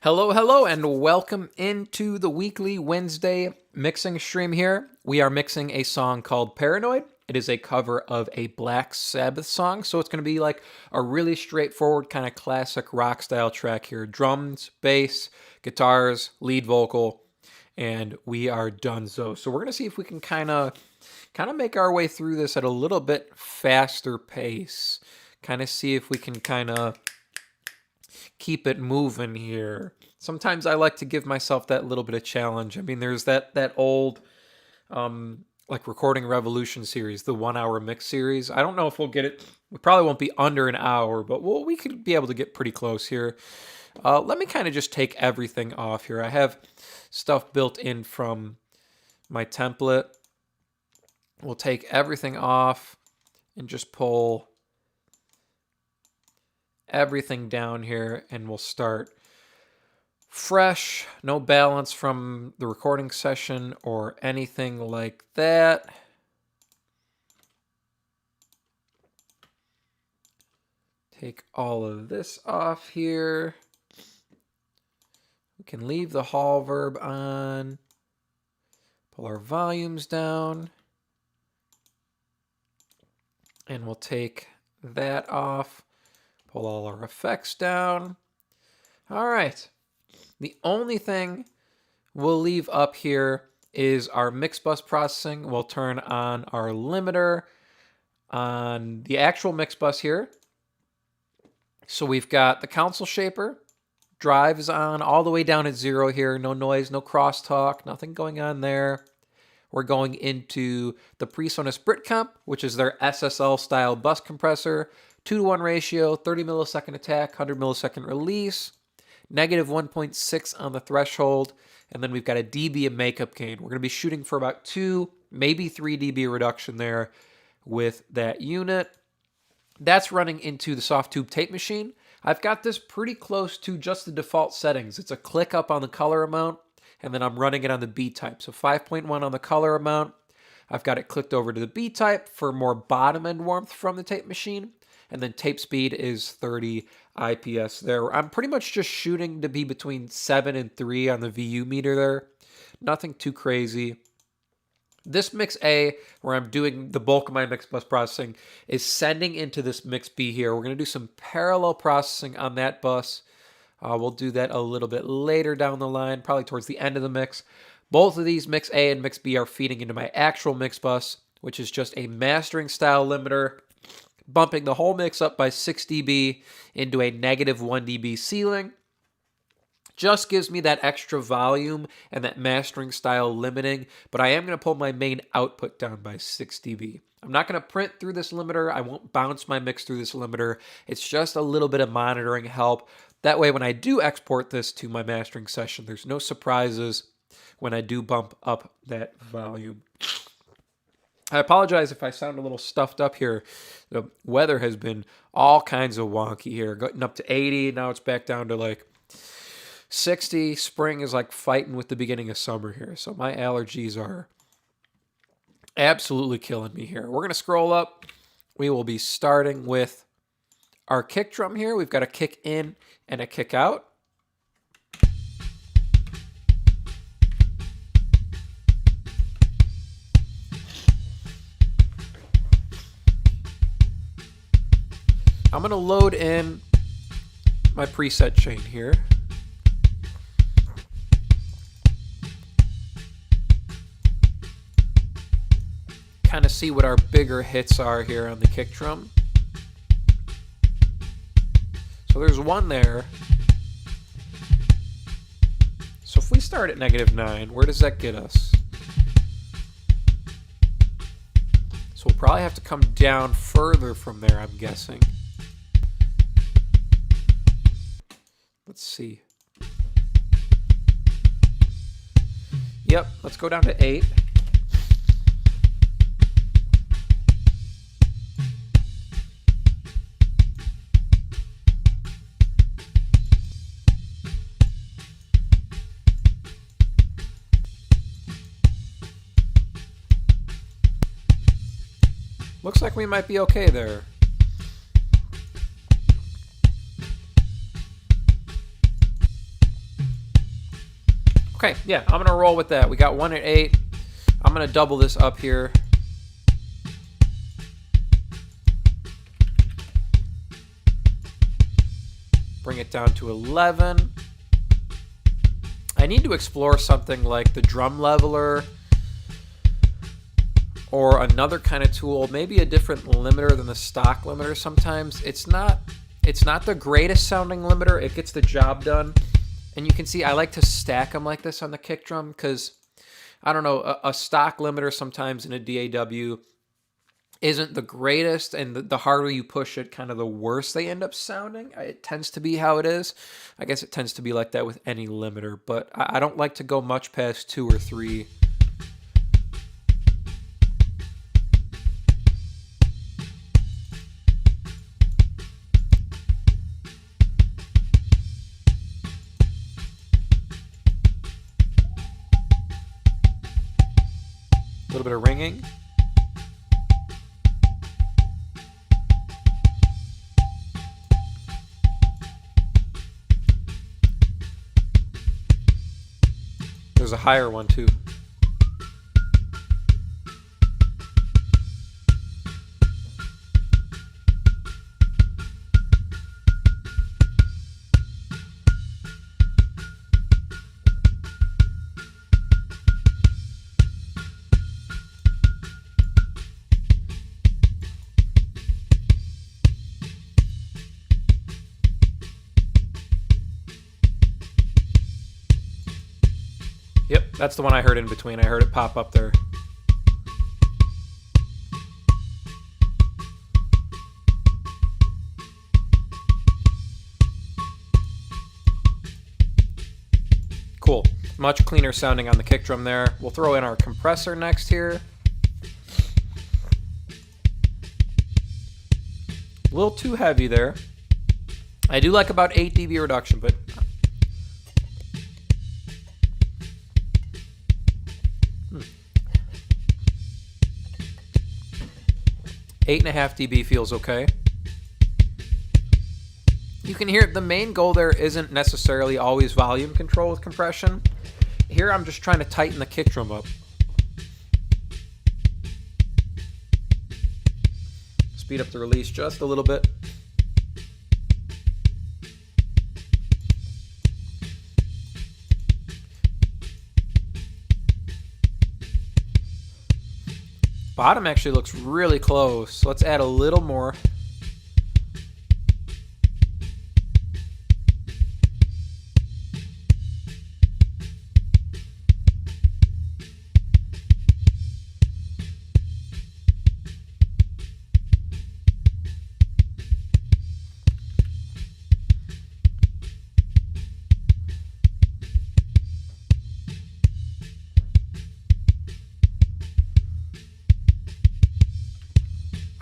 Hello, hello, and welcome into the weekly Wednesday mixing stream here. We are mixing a song called Paranoid. It is a cover of a Black Sabbath song, so it's going to be like a really straightforward kind of classic rock style track here. Drums, bass, guitars, lead vocal, and we are donezo. So we're going to see if we can kind of make our way through this at a little bit faster pace. Kind of see if we can kind of keep it moving here. Sometimes I like to give myself that little bit of challenge. I mean, there's that old like Recording Revolution series, the 1 hour mix series. I don't know if we'll get it. We probably won't be under an hour, but we could be able to get pretty close here. Let me kind of just take everything off here. I have stuff built in from my template. We'll take everything off and just pull everything down here, and we'll start fresh, no balance from the recording session or anything like that. Take all of this off here. We can leave the hall verb on. Pull our volumes down. And we'll take that off. Pull all our effects down. All right. The only thing we'll leave up here is our mix bus processing. We'll turn on our limiter on the actual mix bus here. So we've got the console shaper. Drive is on all the way down at 0 here. No noise, no crosstalk, nothing going on there. We're going into the PreSonus BritComp, which is their SSL style bus compressor. 2-to-1 ratio, 30 millisecond attack, 100 millisecond release, negative 1.6 on the threshold, and then we've got a dB of makeup gain. We're going to be shooting for about 2, maybe 3 dB reduction there with that unit. That's running into the soft tube tape machine. I've got this pretty close to just the default settings. It's a click up on the color amount, and then I'm running it on the B type. So 5.1 on the color amount. I've got it clicked over to the B type for more bottom end warmth from the tape machine. And then tape speed is 30 IPS there. I'm pretty much just shooting to be between 7 and 3 on the VU meter there. Nothing too crazy. This mix A, where I'm doing the bulk of my mix bus processing, is sending into this mix B here. We're going to do some parallel processing on that bus. We'll do that a little bit later down the line, probably towards the end of the mix. Both of these mix A and mix B are feeding into my actual mix bus, which is just a mastering style limiter, bumping the whole mix up by 6 dB into a negative 1 dB ceiling. Just gives me that extra volume and that mastering style limiting, but I am going to pull my main output down by 6 dB. I'm not going to print through this limiter. I won't bounce my mix through this limiter. It's just a little bit of monitoring help. That way, when I do export this to my mastering session, there's no surprises when I do bump up that volume. I apologize if I sound a little stuffed up here. The weather has been all kinds of wonky here. Getting up to 80, now it's back down to like 60. Spring is like fighting with the beginning of summer here. So my allergies are absolutely killing me here. We're going to scroll up. We will be starting with our kick drum here. We've got a kick in and a kick out. I'm going to load in my preset chain here. Kind of see what our bigger hits are here on the kick drum. So there's one there. So if we start at -9, where does that get us? So we'll probably have to come down further from there, I'm guessing. Let's see. Yep, let's go down to 8. Looks like we might be okay there. Okay, yeah, I'm gonna roll with that. We got 1 at 8. I'm gonna double this up here. Bring it down to 11. I need to explore something like the drum leveler or another kind of tool, maybe a different limiter than the stock limiter sometimes. It's not the greatest sounding limiter. It gets the job done. And you can see I like to stack them like this on the kick drum because, I don't know, a stock limiter sometimes in a DAW isn't the greatest, and the harder you push it, kind of the worse they end up sounding. It tends to be how it is. I guess it tends to be like that with any limiter, but I don't like to go much past 2 or 3. A little bit of ringing. There's a higher one too. Yep, that's the one I heard in between. I heard it pop up there. Cool. Much cleaner sounding on the kick drum there. We'll throw in our compressor next here. A little too heavy there. I do like about 8 dB reduction, but 8.5 dB feels okay. You can hear the main goal there isn't necessarily always volume control with compression. Here I'm just trying to tighten the kick drum up. Speed up the release just a little bit. Bottom actually looks really close. Let's add a little more.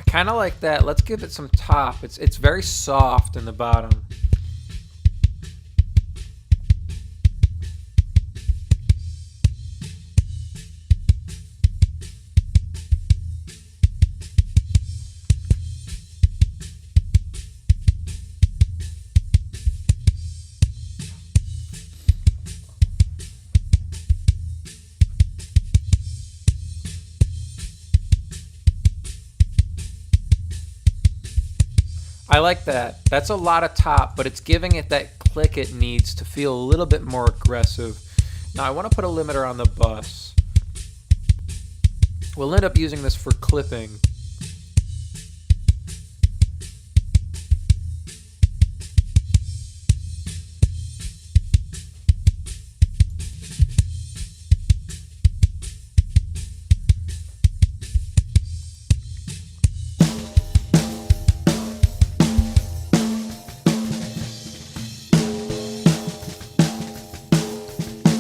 Kind of like that. Let's give it some top. It's very soft in the bottom. I like that. That's a lot of top, but it's giving it that click it needs to feel a little bit more aggressive. Now I want to put a limiter on the bus. We'll end up using this for clipping.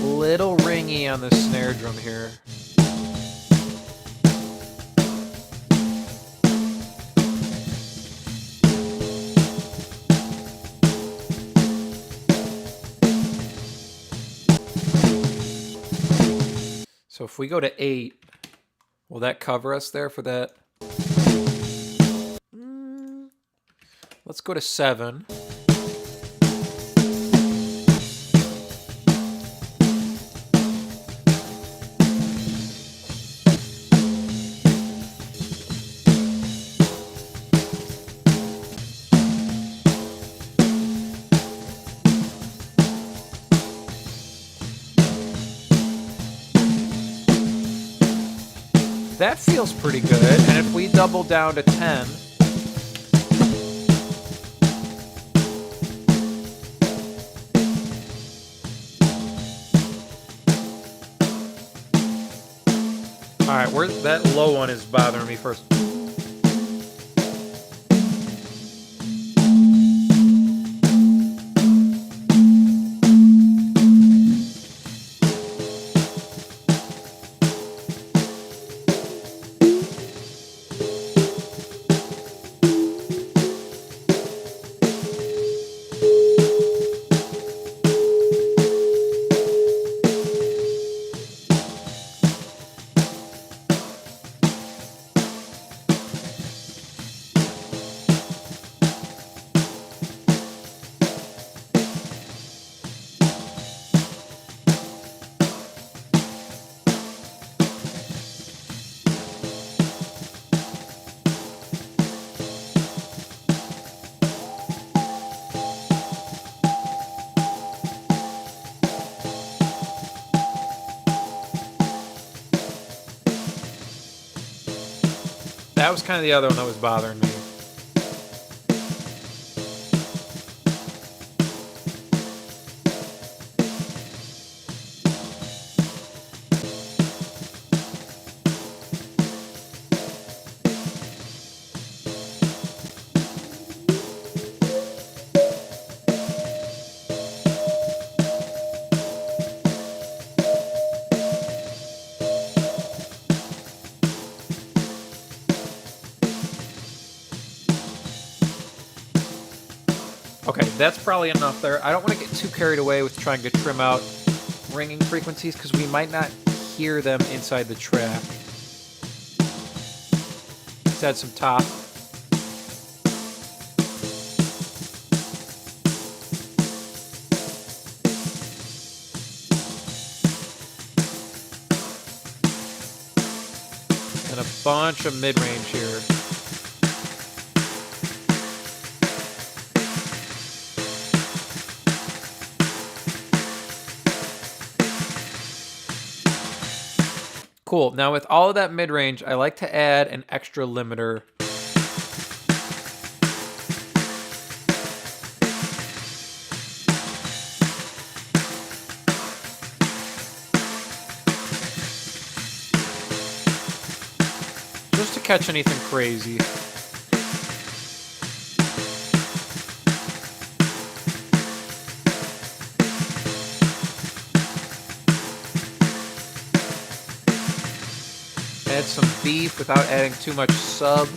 Little ringy on the snare drum here. So if we go to 8, will that cover us there for that? Let's go to 7. that feels pretty good. And if we double down to 10, all right, where that low one is bothering me first. That was kind of the other one that was bothering me. Okay, that's probably enough there. I don't want to get too carried away with trying to trim out ringing frequencies because we might not hear them inside the track. Let's add some top. And a bunch of mid-range here. Cool. Now with all of that mid-range, I like to add an extra limiter. Just to catch anything crazy. Add some beef without adding too much sub.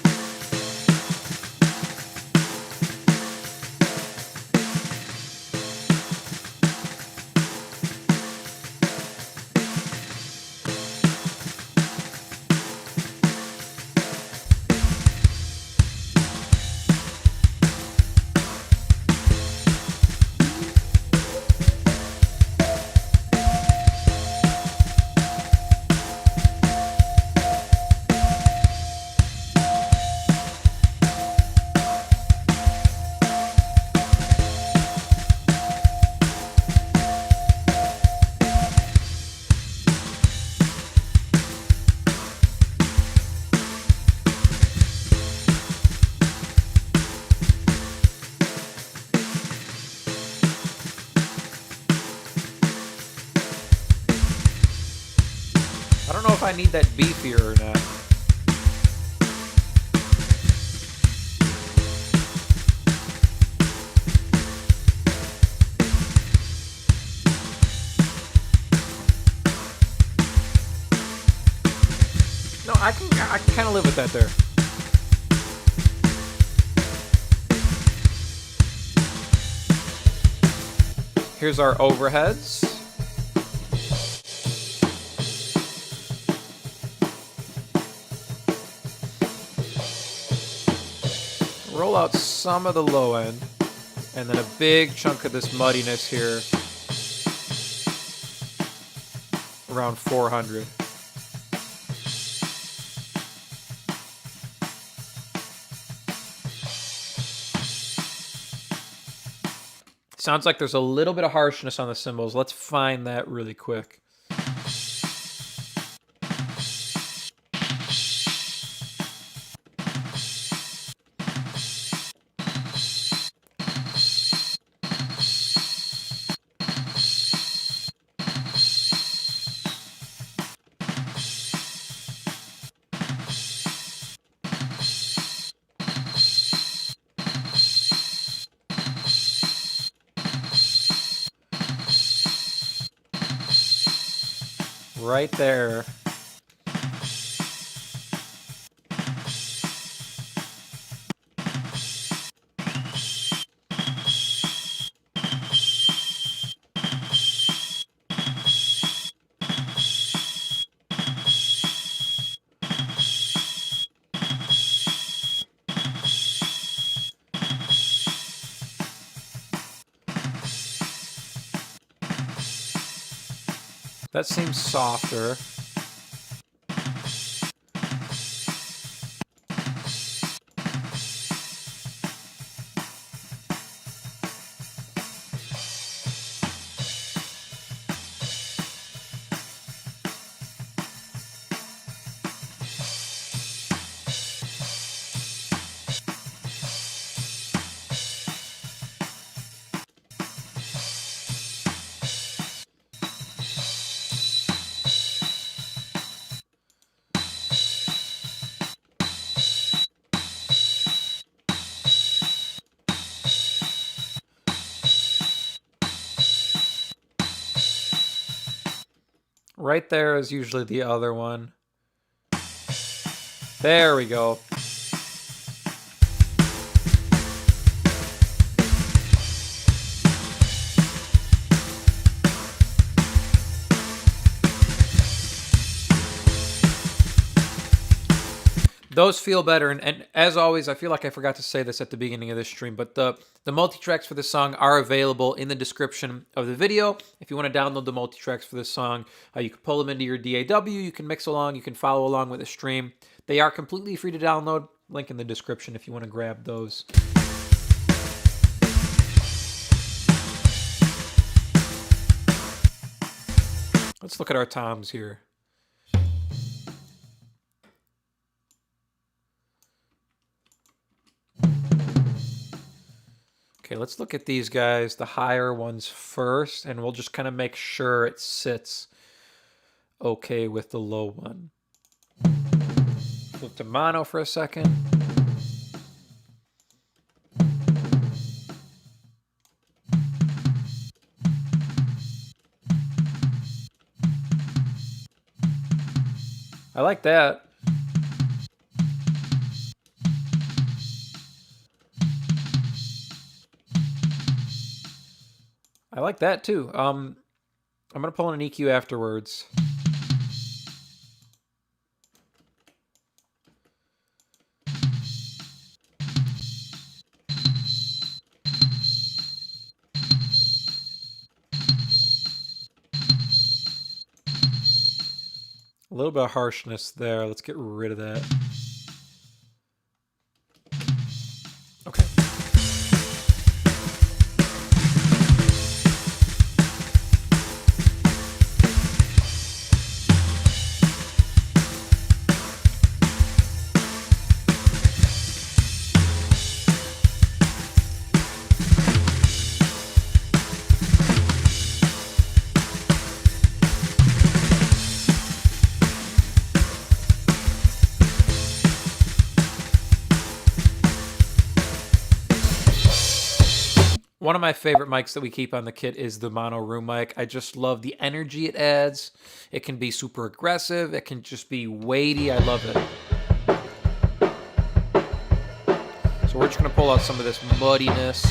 I don't know if I need that beefier or not. No, I can kind of live with that there. Here's our overheads. Roll out some of the low end, and then a big chunk of this muddiness here, around 400. Sounds like there's a little bit of harshness on the cymbals. Let's find that really quick. Right there. That seems softer. Right there is usually the other one. There we go. Those feel better, and as always, I feel like I forgot to say this at the beginning of this stream, but the multi-tracks for this song are available in the description of the video. If you want to download the multi-tracks for this song, you can pull them into your DAW, you can mix along, you can follow along with the stream. They are completely free to download. Link in the description if you want to grab those. Let's look at our toms here. Okay, let's look at these guys, the higher ones first, and we'll just kind of make sure it sits okay with the low one. Flip to mono for a second. I like that. I like that too. I'm gonna pull in an EQ afterwards. A little bit of harshness there. Let's get rid of that. Okay. One of my favorite mics that we keep on the kit is the mono room mic. I just love the energy it adds. It can be super aggressive. It can just be weighty. I love it. So we're just going to pull out some of this muddiness.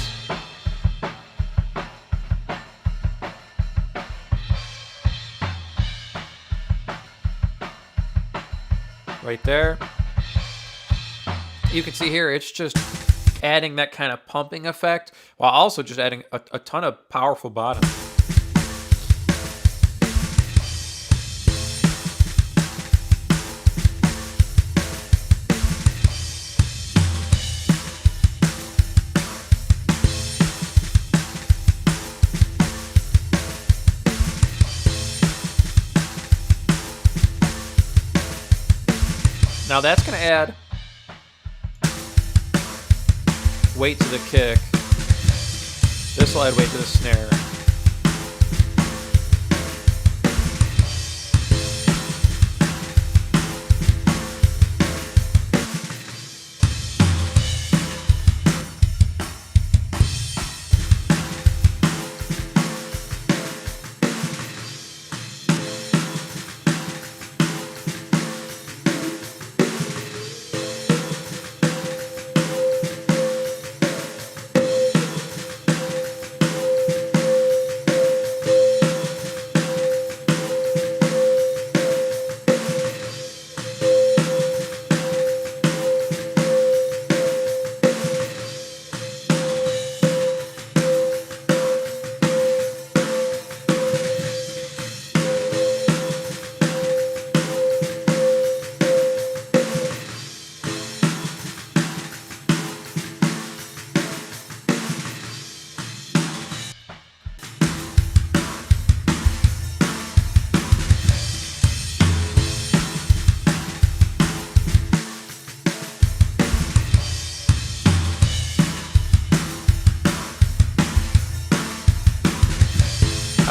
Right there. You can see here, it's just adding that kind of pumping effect while also just adding a ton of powerful bottom. Now that's going to add weight to the kick. This will add weight to the snare.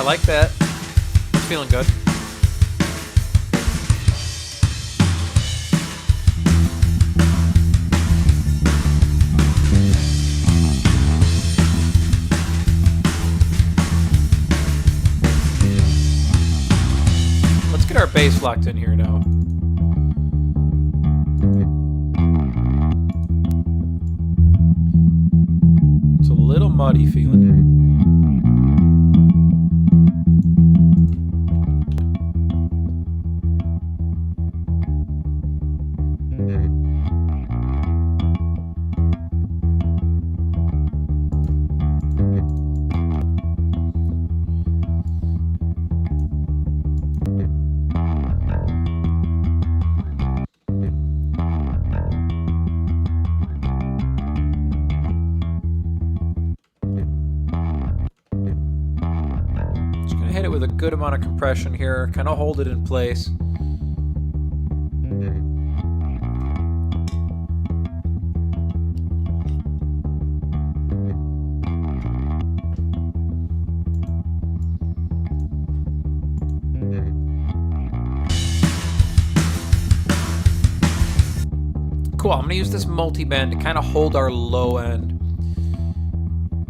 like that. It's feeling good. Let's get our bass locked in here now. It's a little muddy feeling. Hit it with a good amount of compression here, kind of hold it in place. Cool, I'm gonna use this multi-bend to kind of hold our low end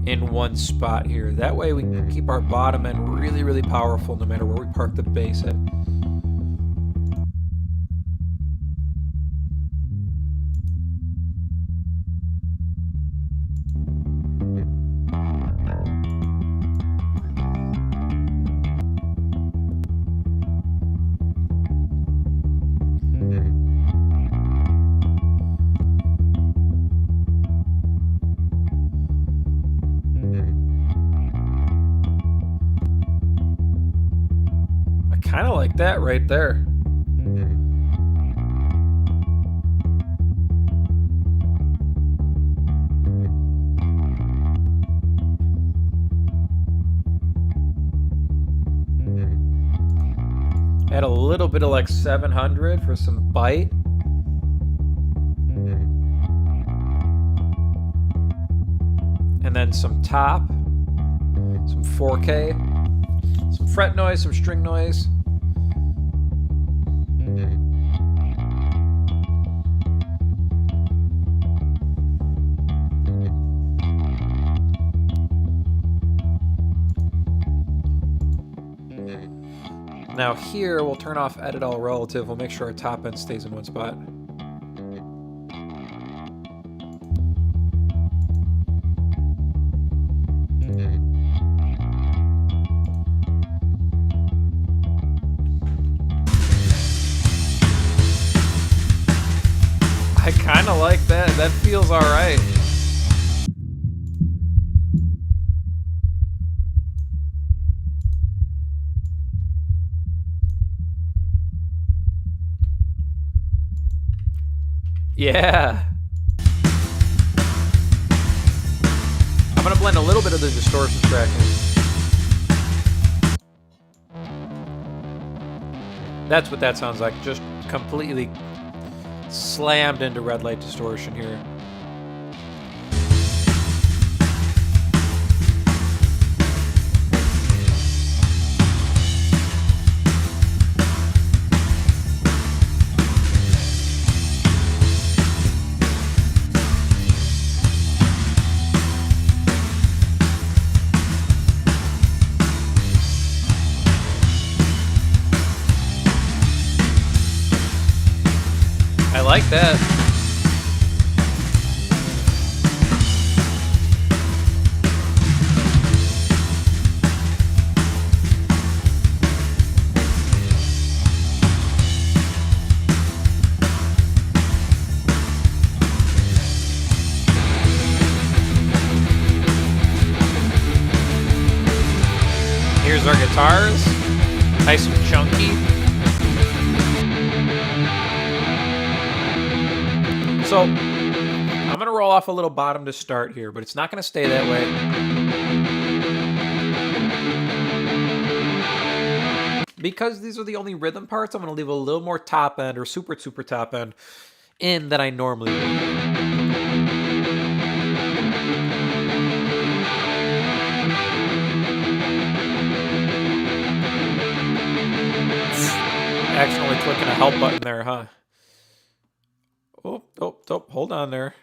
in one spot here. That way we can keep our bottom end really, really powerful no matter where we park the bass at. Kind of like that right there. Add a little bit of like 700 for some bite. And then some top, some 4K, some fret noise, some string noise. Now here, we'll turn off Edit All Relative. We'll make sure our top end stays in one spot. I kind of like that. That feels all right. Yeah. I'm gonna blend a little bit of the distortion track in. That's what that sounds like. Just completely slammed into red light distortion here. I like that. Here's our guitars, nice and chunky. So, I'm going to roll off a little bottom to start here, but it's not going to stay that way. Because these are the only rhythm parts, I'm going to leave a little more top end or super top end in than I normally would. Accidentally clicking a help button there, huh? Oh, hold on there.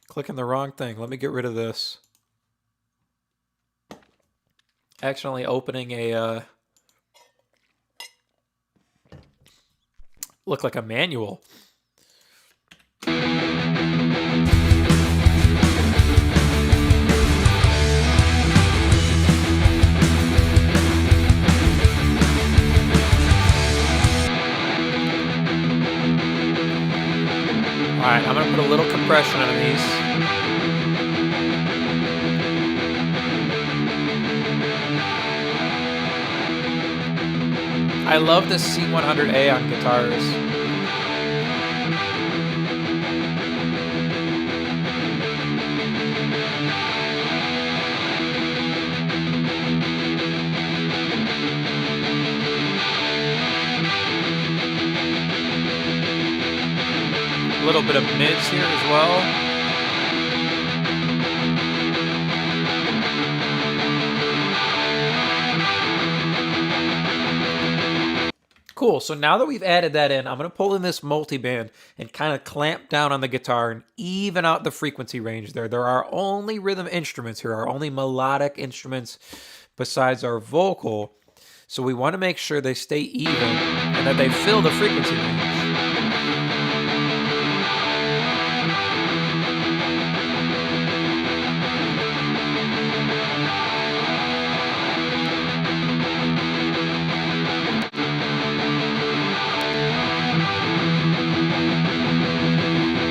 Clicking the wrong thing. Let me get rid of this. Accidentally opening a, look like a manual. Alright, I'm going to put a little compression on these. I love this C100A on guitars. A little bit of mids here as well. Cool, so now that we've added that in, I'm going to pull in this multiband and kind of clamp down on the guitar and even out the frequency range there. There are only rhythm instruments here, are only melodic instruments besides our vocal. So we want to make sure they stay even and that they fill the frequency range.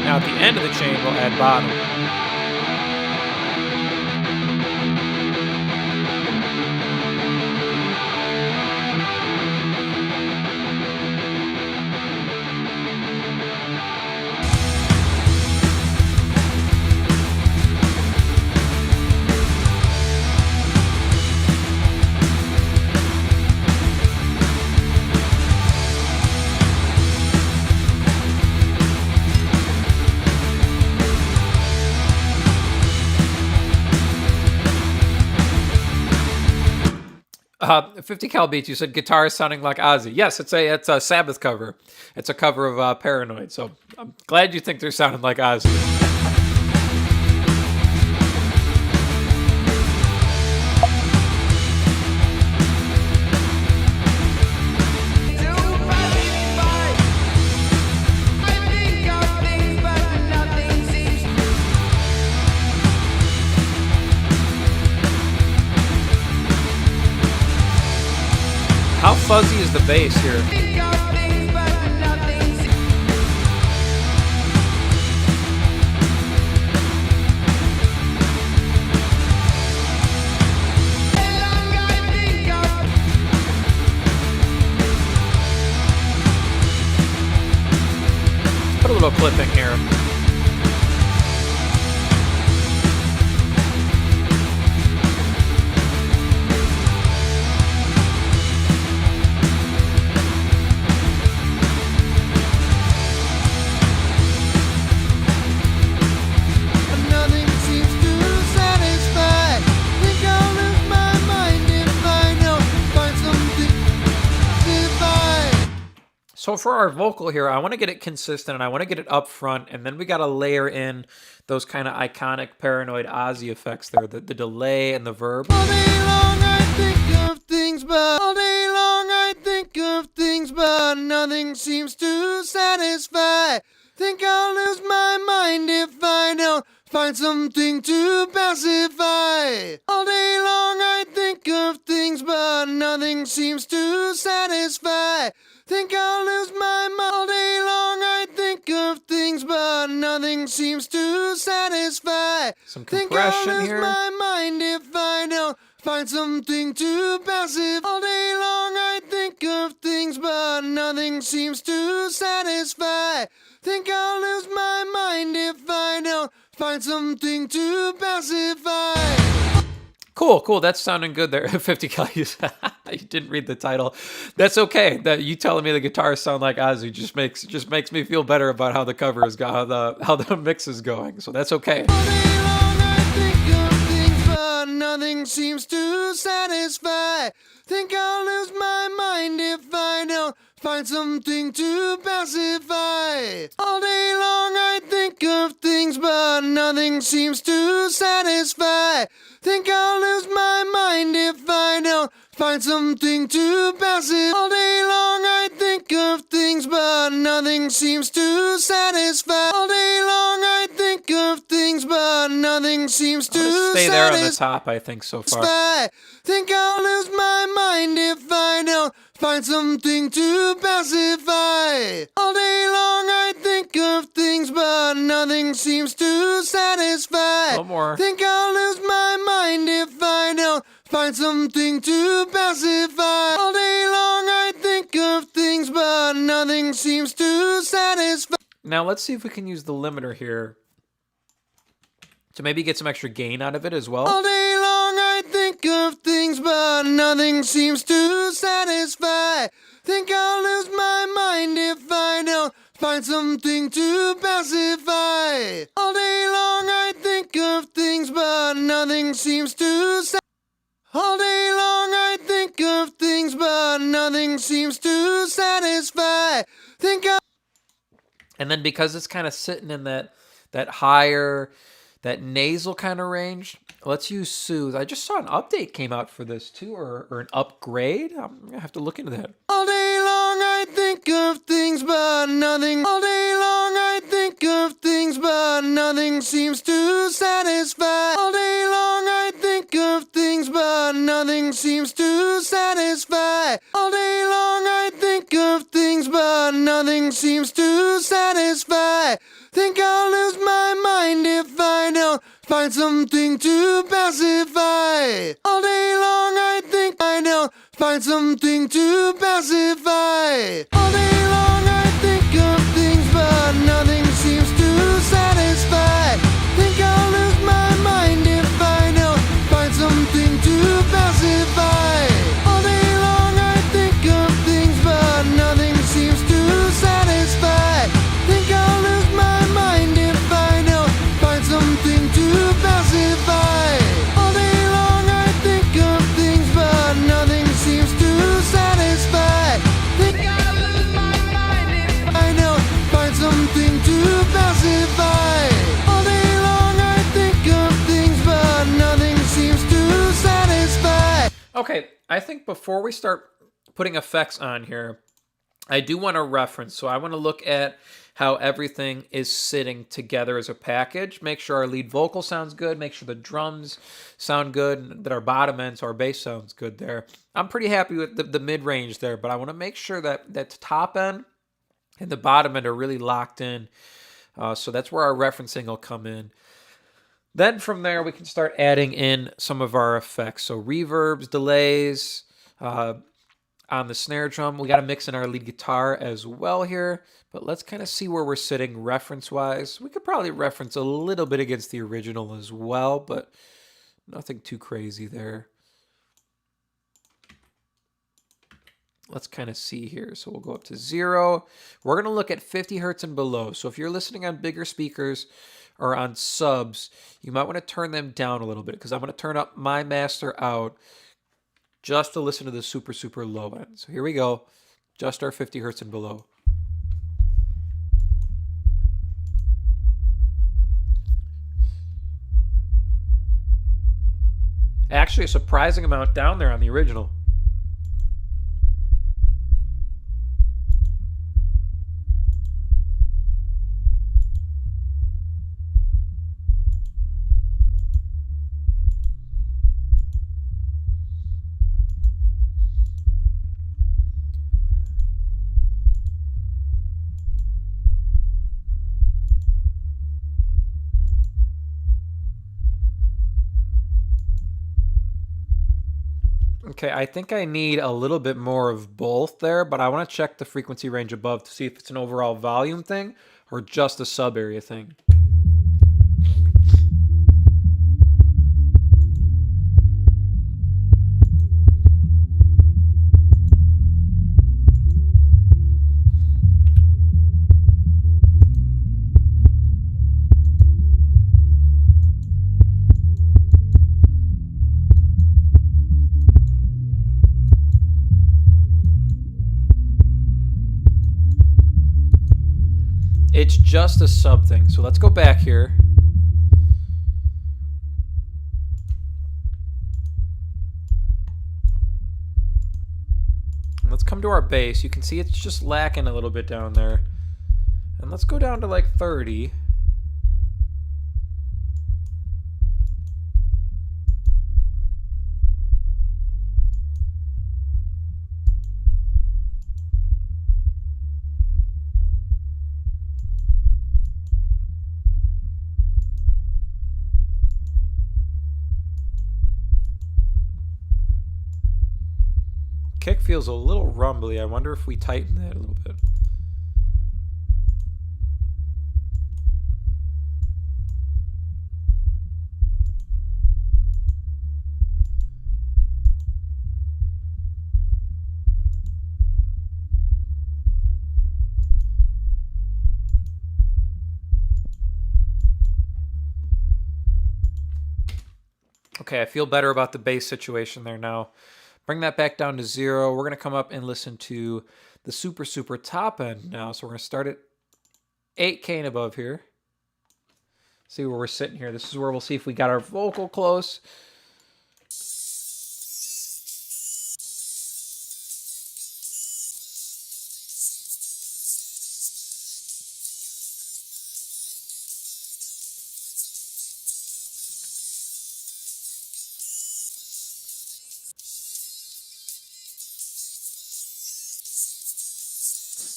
Now at the end of the chain, we'll add bottom. Uh, 50 Cal Beats, you said guitar sounding like Ozzy. Yes, it's a Sabbath cover. It's a cover of Paranoid. So I'm glad you think they're sounding like Ozzy. How fuzzy is the bass here? Put a little clipping here. So for our vocal here, I want to get it consistent and I want to get it up front, and then we got to layer in those kind of iconic Paranoid Ozzy effects there, the delay and the verb. All day long I think of things, but all day long I think of things, but nothing seems to satisfy. Think I'll lose my mind if I don't find something to pacify. All day long I think of things, but nothing seems to satisfy. Think I'll lose my mind. All day long I think of things, but nothing seems to satisfy. Some compression here. Think I'll lose my mind if I don't find something to pacify. All day long I think of things, but nothing seems to satisfy. Think I'll lose my mind if I don't find something to pacify. Cool. That's sounding good there. 50 Cal. You didn't read the title. That's okay. That you telling me the guitars sound like Ozzy just makes me feel better about how the cover is going, how the mix is going. So that's okay. All day long I think of things, but nothing nothing seems to satisfy. Think I'll lose my mind if I don't find something to pacify. All day long I think of things, but nothing seems to satisfy. Think I'll lose my mind if I don't find something to pacify. All day long I think of things, but nothing seems to satisfy. All day long I think of things, but nothing seems to satisfy. Stay there on the top, I think, so far. Think I'll lose my mind if I don't find something to pacify. All day long I think of things, but nothing seems to satisfy. One more. Think I'll lose my mind if I don't find something to pacify. All day long I think of things, but nothing seems to satisfy. Now let's see if we can use the limiter here to maybe get some extra gain out of it as well. All day long I think of things, but nothing seems to satisfy. Think I'll lose my mind if I don't find something to pacify. All day long I think of things, but nothing seems to satisfy. All day long I think of things, but nothing seems to satisfy. And then because it's kind of sitting in that higher, that nasal kind of range, let's use Soothe. I just saw an update came out for this too, or an upgrade. I'm going to have to look into that. All day long I think of things, but nothing. All day long I think of things, but nothing seems to satisfy. All day long I think of things, but nothing seems to satisfy. All day long I think of things, but nothing seems to satisfy. Think I'll lose my mind if I don't find something to pacify. All day long I think I don't find something to pacify. All day long I think of things, but nothing seems to satisfy. Think I'll lose my mind if I don't find something to pacify. All day long I think of things, but nothing seems to satisfy. Think I'll lose my mind if I don't find something to pacify. All day long I think of things, but nothing seems to satisfy. Think I'll lose my mind if I don't find something to pacify. All day long I think of things, but nothing seems to satisfy. Okay, I think before we start putting effects on here, I do want to reference. So I want to look at how everything is sitting together as a package. Make sure our lead vocal sounds good. Make sure the drums sound good. And that our bottom end, so our bass sounds good there. I'm pretty happy with the mid-range there, but I want to make sure that the top end and the bottom end are really locked in. So that's where our referencing will come in. Then from there, we can start adding in some of our effects. So reverbs, delays, on the snare drum. We got to mix in our lead guitar as well here, but let's kind of see where we're sitting reference-wise. We could probably reference a little bit against the original as well, but nothing too crazy there. Let's kind of see here. So we'll go up to 0. We're going to look at 50 hertz and below. So if you're listening on bigger speakers or on subs, you might want to turn them down a little bit, because I'm going to turn up my master out just to listen to the super, super low end. So here we go. Just our 50 hertz and below. Actually, a surprising amount down there on the original. Okay, I think I need a little bit more of both there, but I want to check the frequency range above to see if it's an overall volume thing or just a sub area thing. it's just a sub thing. So let's go back here. And let's come to our bass. You can see it's just lacking a little bit down there. And let's go down to like 30. Kick feels a little rumbly. I wonder if we tighten that a little bit. Okay, I feel better about the bass situation there now. Bring that back down to 0. We're going to come up and listen to the super, super top end now. So we're going to start at 8K and above here. See where we're sitting here. This is where we'll see if we got our vocal close.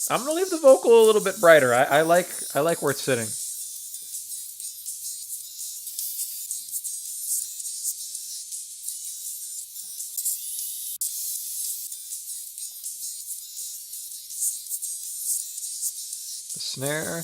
I'm gonna leave the vocal a little bit brighter. I like where it's sitting. The snare.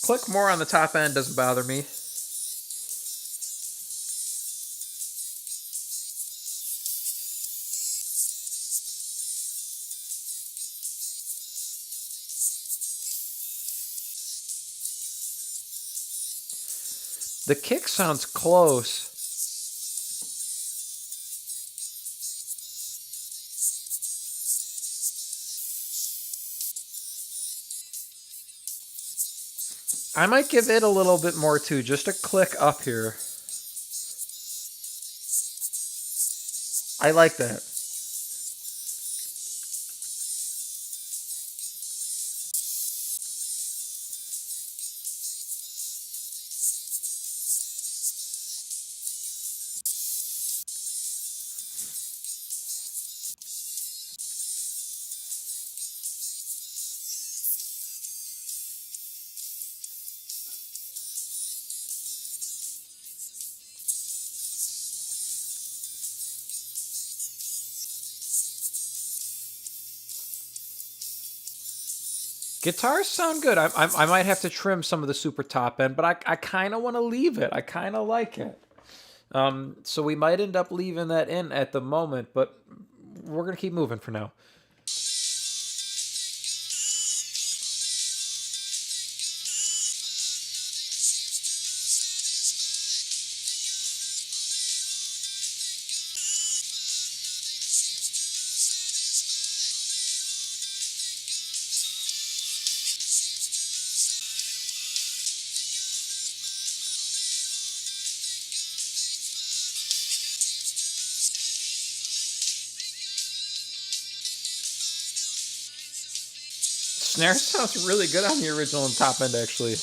Click more on the top end doesn't bother me. The kick sounds close. I might give it a little bit more too, just a click up here. I like that. Guitars sound good. I might have to trim some of the super top end, but I kind of want to leave it. I kind of like it. So we might end up leaving that in at the moment, but we're going to keep moving for now. Snare sounds really good on the original and top end, actually.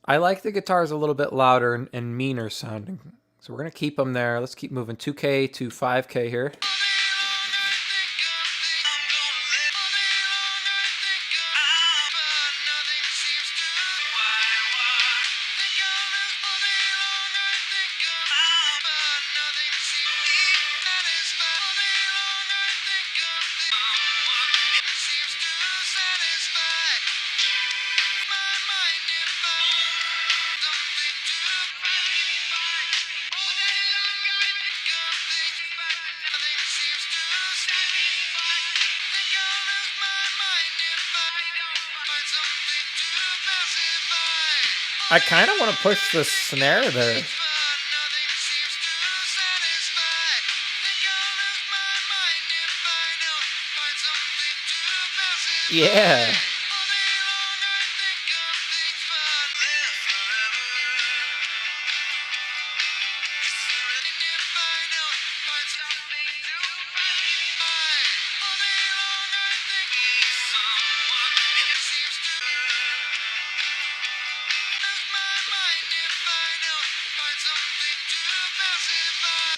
I like the guitars a little bit louder and meaner sounding. So we're going to keep them there. Let's keep moving 2K to 5K here. I kind of want to push the snare there. Yeah.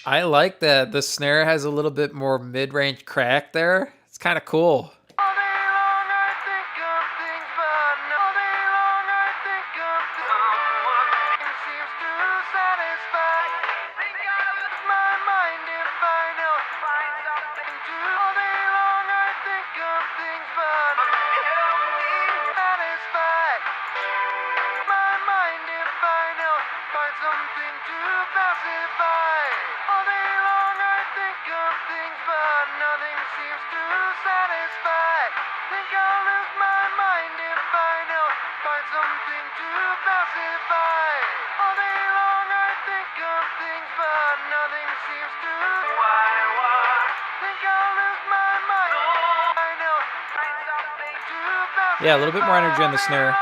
I like that the snare has a little bit more mid-range crack there. It's kind of cool. Yeah, a little bit more energy on the snare.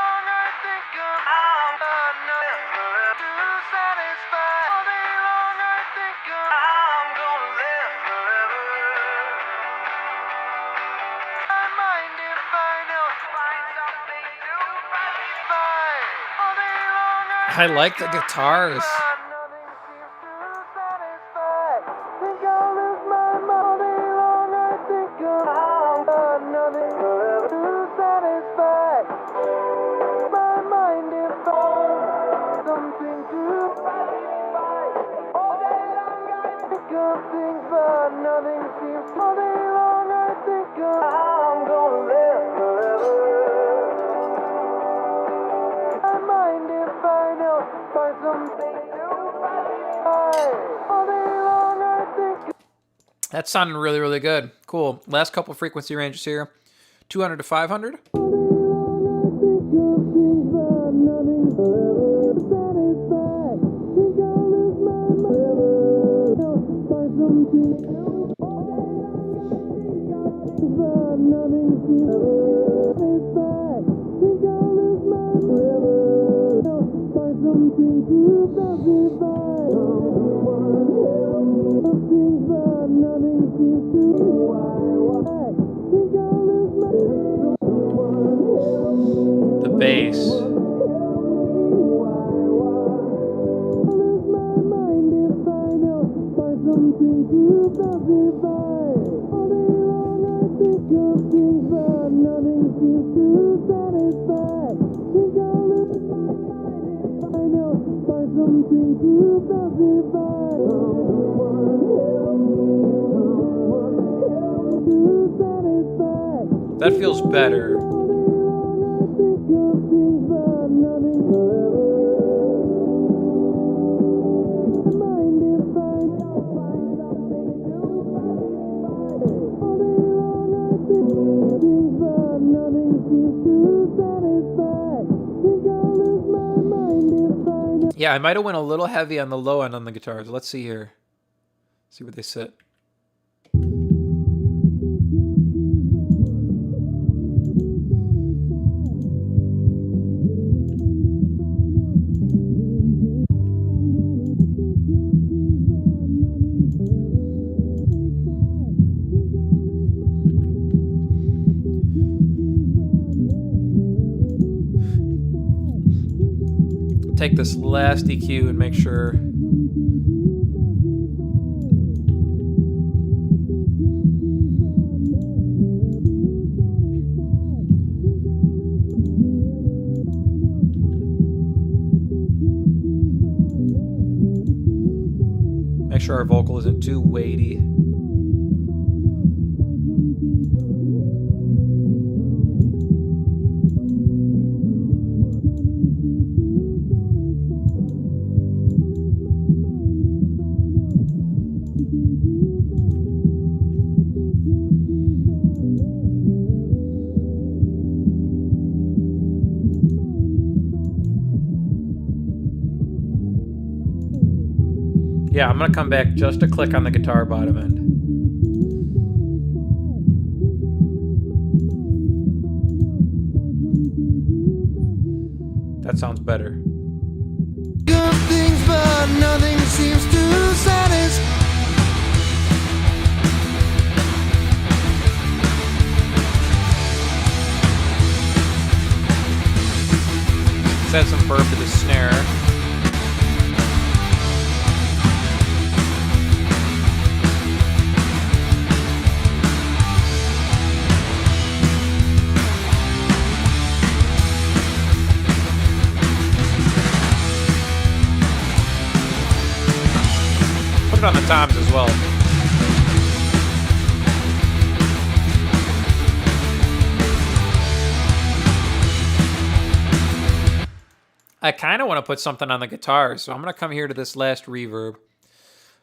I like the guitars. That sounded really, really good. Cool. Last couple frequency ranges here. 200 to 500. The bass. That feels better. Yeah, I might have went a little heavy on the low end on the guitars. Let's see here. See where they sit. Take this last EQ and make sure. Make sure our vocal isn't too weighty. Yeah, I'm gonna come back just to click on the guitar bottom end. That sounds better. Good things, but nothing seems to satisfy. Let's add some verb to the snare. Put it on the toms as well. I kind of want to put something on the guitar, so I'm going to come here to this last reverb,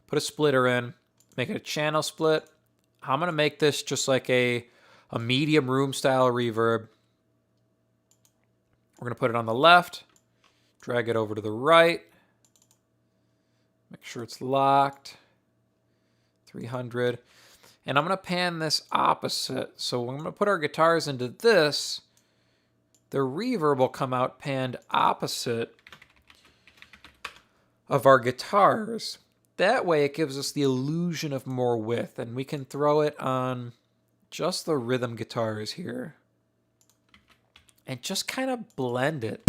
put a splitter in, make it a channel split. I'm going to make this just like a medium room style reverb. We're going to put it on the left, drag it over to the right, make sure it's locked, 300. And I'm going to pan this opposite. So when I'm going to put our guitars into this, the reverb will come out panned opposite of our guitars. That way it gives us the illusion of more width, and we can throw it on just the rhythm guitars here and just kind of blend it.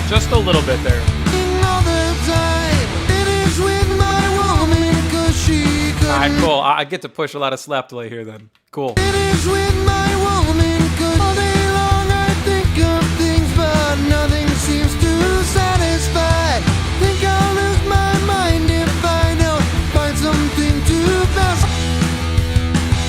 Just a little bit there. Alright, cool. I get to push a lot of slap delay here then. Cool. It is with my woman, 'cause all day long I think of things, but nothing seems to satisfy. Think I'll lose my mind if I don't find something to pass.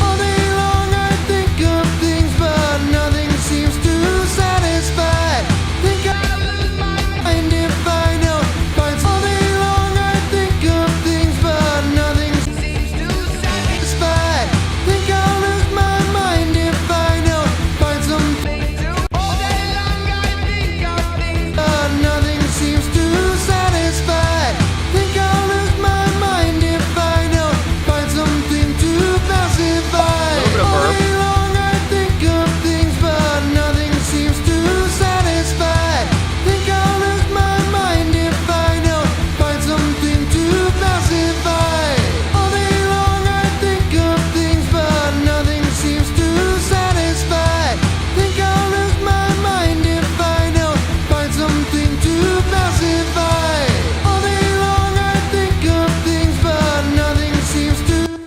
All day long I think of things, but nothing seems to satisfy. Think I'll lose my mind if I don't find. All day long I think of things, but nothing seems to satisfy. Think I'll lose my mind if I don't find something to. All day long I think of things, but nothing seems to satisfy. Think I'll lose my mind if I don't find something to pacify. A little bit of All verb. day long I think of things, but nothing seems to satisfy. Think I'll lose my mind if I don't find something to pacify. All day long I think of things, but nothing seems to satisfy. Think I'll lose my mind if I don't find something to pacify. All day long I think of things, but nothing seems to.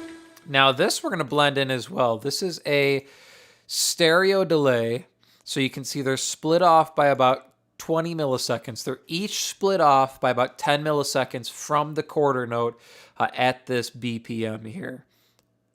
Now this we're going to blend in as well. This is a stereo delay. So you can see they're split off by about 20 milliseconds. They're each split off by about 10 milliseconds from the quarter note at this BPM here.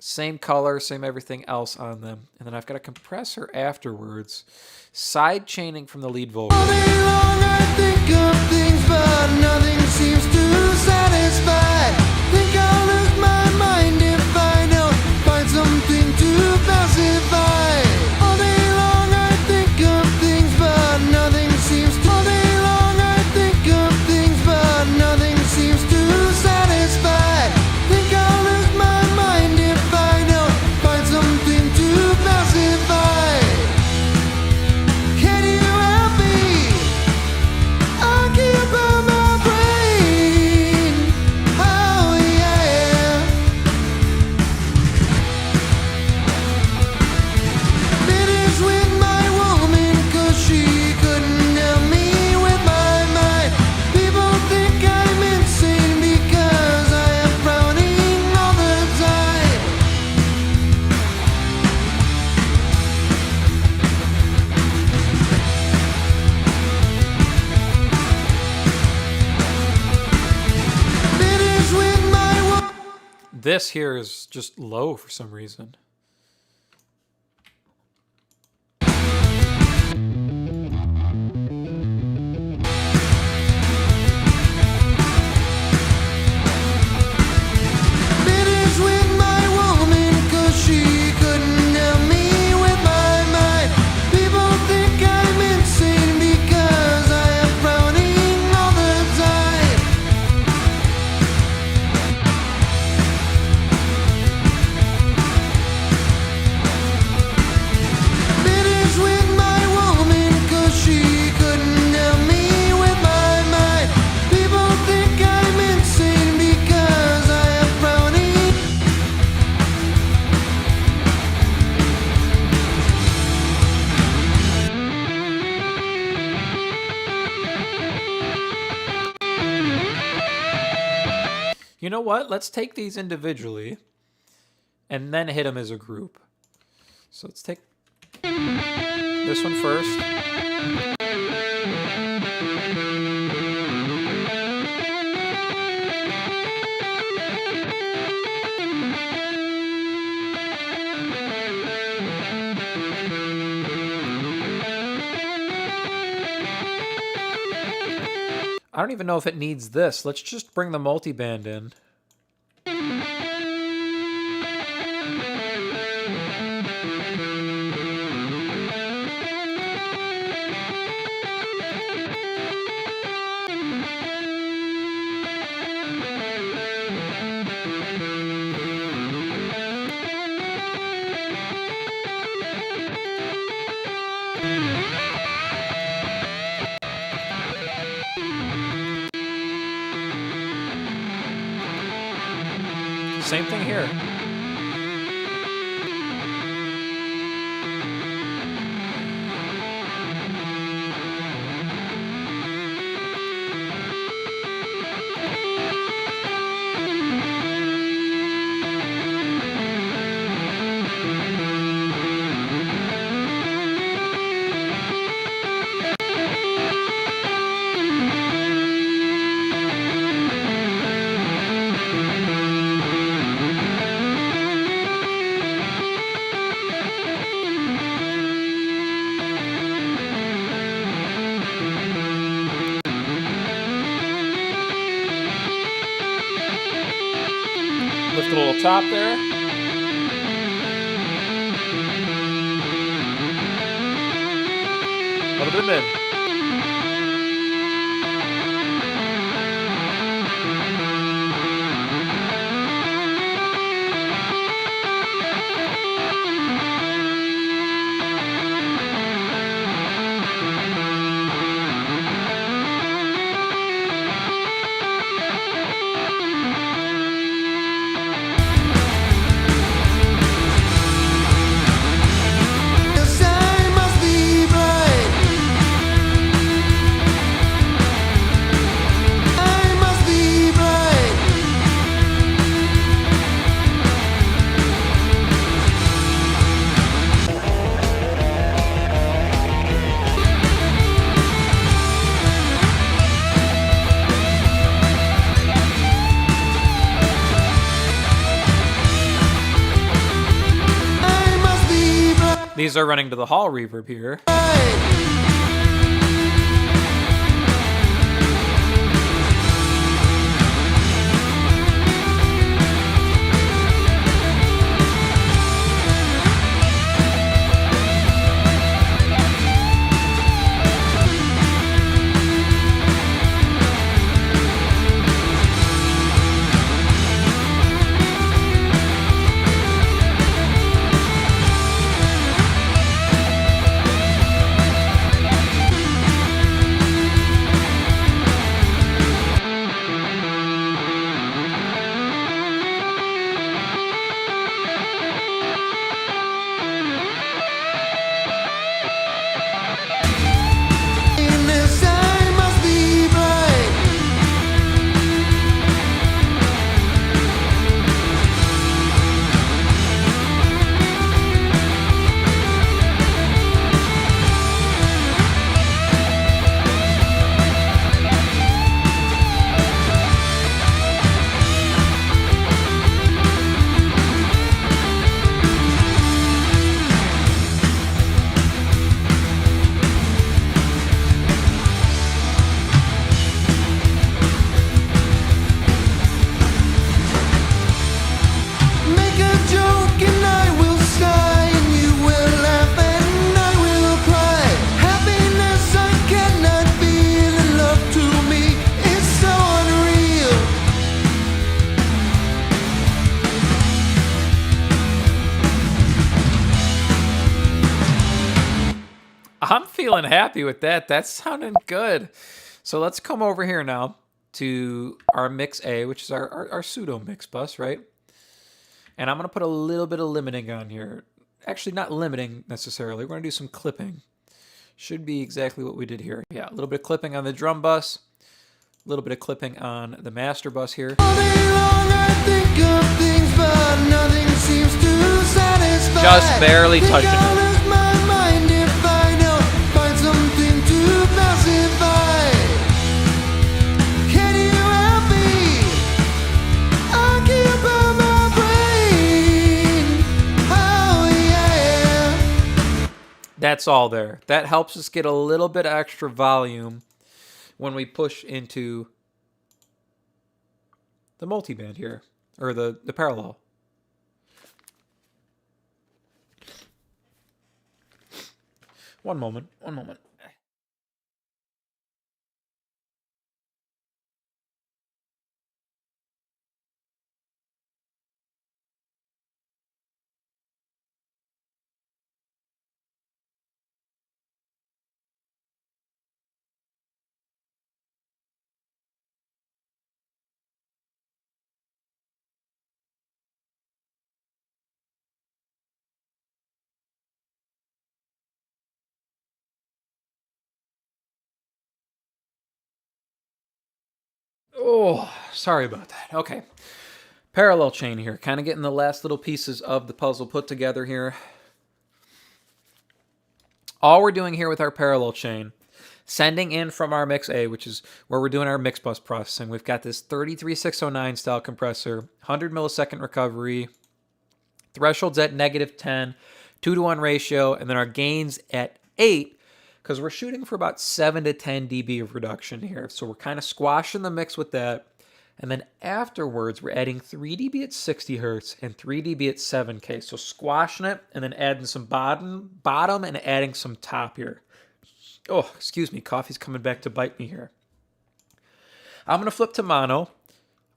Same color, same everything else on them. And then I've got a compressor afterwards, side chaining from the lead vocal. All day long I think of things, but nothing seems to satisfy. Think I'll lose my mind if I don't find something to pacify. All day long I think of things, but nothing seems to. All day long I think of things, but nothing seems to satisfy. Think I'll lose my mind if I don't find something to pacify. Can you help me? I keep on my breath. This here is just low for some reason. You know what? Let's take these individually and then hit them as a group. So let's take this one first. I don't even know if it needs this. Let's just bring the multiband in. Same thing here. Lift a little top there. A little bit of mid. These are running to the hall reverb here. I'm feeling happy with that. That's sounding good. So let's come over here now to our mix A, which is our pseudo mix bus, right? And I'm going to put a little bit of limiting on here. Actually, not limiting necessarily. We're going to do some clipping. Should be exactly what we did here. Yeah, a little bit of clipping on the drum bus. A little bit of clipping on the master bus here. All day long I think of things, but nothing seems to satisfy. Just barely Think touching I'll it. lose my mind if I don't find something to pacify. Can you help me? I can't burn my brain. Oh yeah. That's all there. That helps us get a little bit extra volume when we push into the multiband here, or the parallel. One moment. Oh, sorry about that. Okay. Parallel chain here. Kind of getting the last little pieces of the puzzle put together here. All we're doing here with our parallel chain, sending in from our mix A, which is where we're doing our mix bus processing. We've got this 33609 style compressor, 100 millisecond recovery, thresholds at -10, 2-to-1 ratio, and then our gains at 8, because we're shooting for about 7 to 10 dB of reduction here. So we're kind of squashing the mix with that. And then afterwards, we're adding 3 dB at 60 hertz and 3 dB at 7K. So squashing it and then adding some bottom and adding some top here. Oh, excuse me, coffee's coming back to bite me here. I'm going to flip to mono.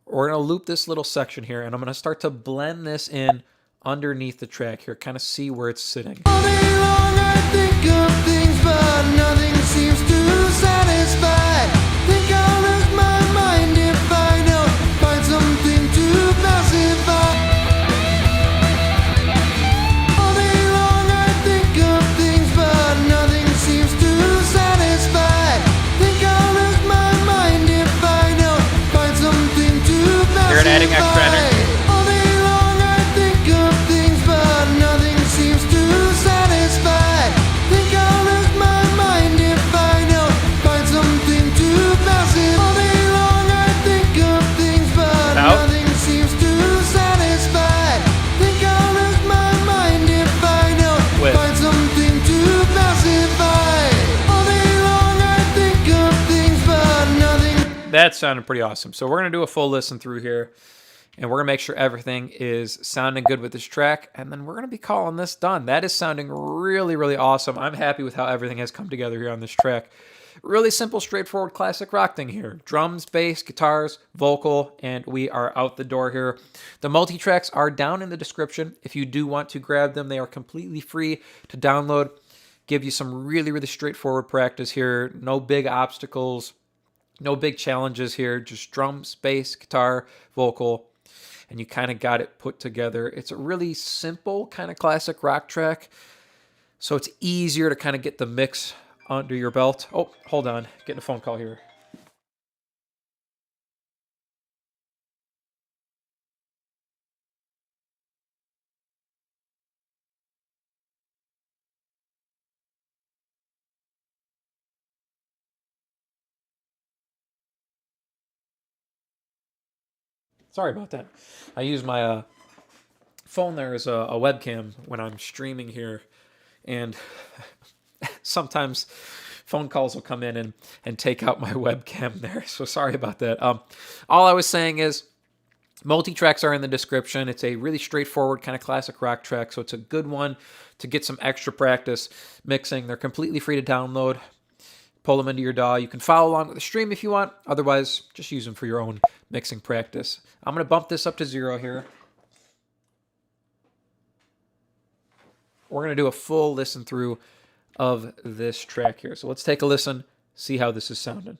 We're going to loop this little section here, and I'm going to start to blend this in underneath the track here, kind of see where it's sitting. All day long I think of things, but nothing seems to satisfy. Think I'll lose my mind if I don't find something to pacify. All day long I think of things, but nothing seems to satisfy. Think I'll lose my mind if I don't find something to pacify. They're adding extra energy. All day long I think of things, but nothing seems to satisfy. Think I'll lose my mind if I don't find something to pacify. All day long I think of things, but Out. nothing seems to satisfy. Think I'll lose my mind if I don't With. find something to pacify. All day long I think of things, but nothing. That sounded pretty awesome. So we're going to do a full listen through here, and we're going to make sure everything is sounding good with this track, and then we're going to be calling this done. That is sounding really, really awesome. I'm happy with how everything has come together here on this track. Really simple, straightforward, classic rock thing here. Drums, bass, guitars, vocal, and we are out the door here. The multi-tracks are down in the description. If you do want to grab them, they are completely free to download. Give you some really, really straightforward practice here. No big obstacles. No big challenges here, just drums, bass, guitar, vocal, and you kind of got it put together. It's a really simple kind of classic rock track, so it's easier to kind of get the mix under your belt. Oh, hold on, getting a phone call here. Sorry about that. I use my phone there as a webcam when I'm streaming here, and sometimes phone calls will come in and take out my webcam there. So sorry about that. All I was saying is multi-tracks are in the description. It's a really straightforward kind of classic rock track, so it's a good one to get some extra practice mixing. They're completely free to download. Pull them into your DAW. You can follow along with the stream if you want. Otherwise, just use them for your own mixing practice. I'm going to bump this up to 0 here. We're going to do a full listen through of this track here. So let's take a listen, see how this is sounding.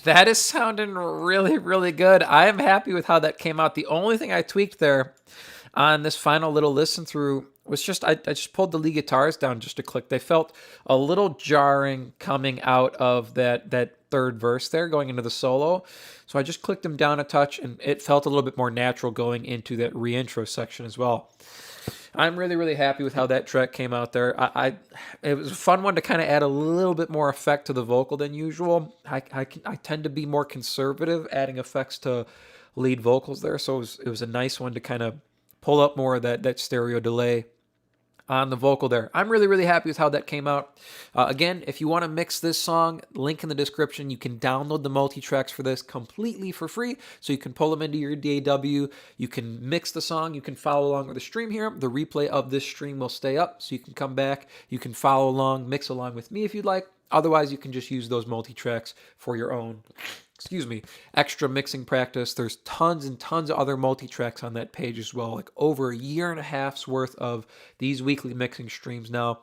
That is sounding really, really good. I am happy with how that came out. The only thing I tweaked there on this final little listen through was just I just pulled the lead guitars down just a click. They felt a little jarring coming out of that third verse there, going into the solo. So I just clicked them down a touch, and it felt a little bit more natural going into that re-intro section as well. I'm really, really happy with how that track came out there. It was a fun one to kind of add a little bit more effect to the vocal than usual. I tend to be more conservative adding effects to lead vocals there, so it was a nice one to kind of pull up more of that stereo delay on the vocal there. I'm really, really happy with how that came out. Again, if you want to mix this song, link in the description. You can download the multi-tracks for this completely for free, so you can pull them into your DAW. You can mix the song. You can follow along with the stream here. The replay of this stream will stay up, so you can come back. You can follow along, mix along with me if you'd like. Otherwise, you can just use those multi-tracks for your own extra mixing practice. There's tons and tons of other multi-tracks on that page as well, like over a year and a half's worth of these weekly mixing streams now.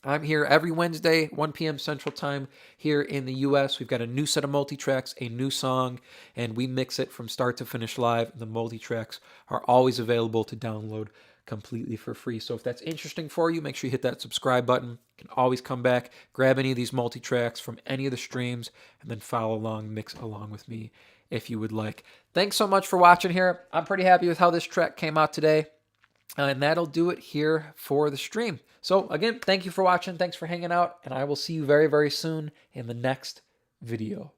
I'm here every Wednesday, 1 p.m. Central Time here in the U.S. We've got a new set of multi-tracks, a new song, and we mix it from start to finish live. The multi-tracks are always available to download completely for free. So if that's interesting for you, make sure you hit that subscribe button. You can always come back, grab any of these multi-tracks from any of the streams, and then follow along, mix along with me if you would like. Thanks so much for watching here. I'm pretty happy with how this track came out today. And that'll do it here for the stream. So again, thank you for watching. Thanks for hanging out. And I will see you very, very soon in the next video.